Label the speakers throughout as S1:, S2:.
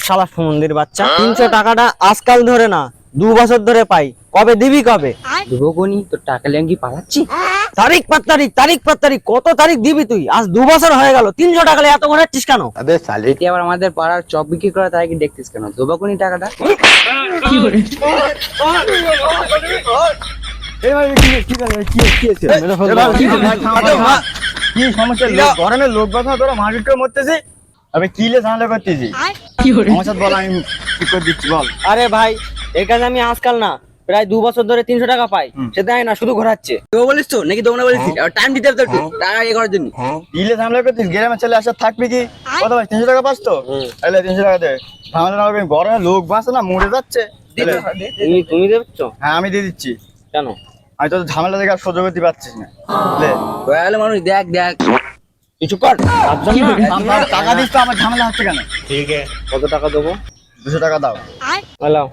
S1: শালা সুমন্দির বাচ্চা, 300 টাকাটা আজকাল ধরে না 2 বছর ধরে পাই, কবে দিবি কবে?
S2: দেবো কোনি তোর টাকা লেঙ্গি পালাচ্ছি।
S1: তারিখ পাত তারিখ কত তারিখ দিবি তুই? আজ 2 বছর হয়ে গেল, 300 টাকা এত ঘোরাচ্ছিস কেন?
S2: এটি আবার আমাদের পাড়ার চপ বিক্রি করা তাই কি দেখতিস কেন? দেবো কোনি টাকাটা।
S3: লোক কথা তোরা মার্কেট করে মরতেছি, আবে কি লে ঝামেলা করতেছি? আমার সাথে বল, আমি ঠিক করে দিচ্ছি, বল।
S1: আরে ভাই, এর কাছে আমি আজকাল না প্রায় 2 বছর ধরে 300 টাকা পাই, সেটাই না শুধু ঘোরাচ্ছে।
S2: দেবো বলিস তো নাকি দেবো না বলিস? টাইম দিতে হবে তো একটু, টাকা ইয়ে করার জন্য।
S3: কি লে ঝামেলা করতিস? গ্রামের ছেলে আসা থাকবি কি? কত ভাই 300 টাকা পাস তো? তাহলে 300 টাকা দে। ঝামেলা না করবি, গরমে লোক বাঁচে না, মরে যাচ্ছে।
S1: তুমি দেবছো?
S3: হ্যাঁ আমি দিয়ে দিচ্ছি।
S1: কেন?
S3: আমি তো ঝামেলা দেখে আর সহ্য করতে পারছিস না। লে
S2: দয়ালু মানুষ, দেখ দেখ
S1: কিছু কর।
S3: টাকা দিস তো, আমার ঝামেলা হচ্ছে কেন?
S1: কত টাকা দেবো?
S3: 200 টাকা দাও।
S1: হ্যালো,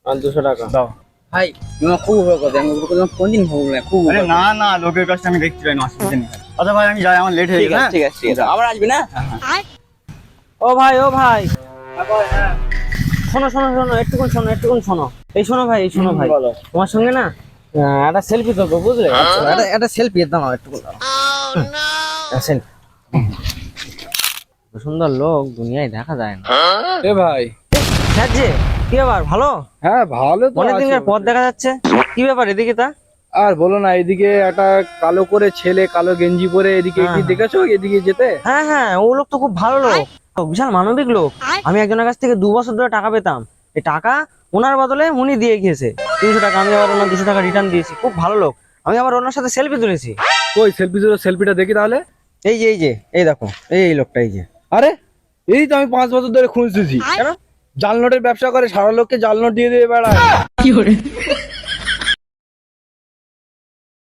S1: আর 200 টাকা
S3: দাও।
S2: ভাই তুমি খুব ভালো কথা, আমি কোনদিন ভাবো না, খুব
S3: আরে না না, লোকের কাছে আমি দেখতে পাই না, অসুবিধা নেই। আচ্ছা ভাই আমি যাই, আমার লেট হয়ে গেছে।
S2: ঠিক আছে আবার আসবি না?
S1: ও ভাই শোনো, একটুকুন শোনো। এই শোনো ভাই,
S3: বলো।
S1: তোমার সঙ্গে না একটা সেলফি তুলবো, বুঝলে? একটা সেলফি দাও একটু। সেলফি। সুন্দর লোক দুনিয়ায় দেখা যায় না।
S4: এ ভাই,
S1: হ্যাঁ যে কি ব্যাপার, ভালো?
S4: হ্যাঁ ভালো তো
S1: অনেকদিন
S4: আছি।
S1: পর দেখা যাচ্ছে, কি ব্যাপার এদিকে তা?
S4: আর বলো না, এদিকে একটা কালো করে ছেলে কালো গেঞ্জি পরে এদিকে কি
S1: হ্যাঁ।
S4: দেখেছো এদিকে যেতে?
S1: হ্যাঁ, ও লোক তো খুব ভালো লোক, বিশাল মানবিক লোক। আমি একজনের কাছ থেকে 2 বছর ধরে টাকা পেতাম, এই টাকা ওনার বদলে উনি দিয়ে গিয়েছে 300 টাকা। আমি আবার ওনার 200 টাকা রিটার্ন দিয়েছি, খুব ভালো লোক। আমি আবার ওনার সাথে সেলফি তুলেছি।
S4: ওই সেলফিটা দেখি তাহলে।
S1: এই দেখো, এই লোকটা, এই যে।
S4: আরে এই তো আমি 5 বছর ধরে খুঁজতেছি।
S1: কেন?
S4: জাল নোটের ব্যবসা করে, সারা লোককে জাল নোট দিয়ে দিয়ে বেড়ায়।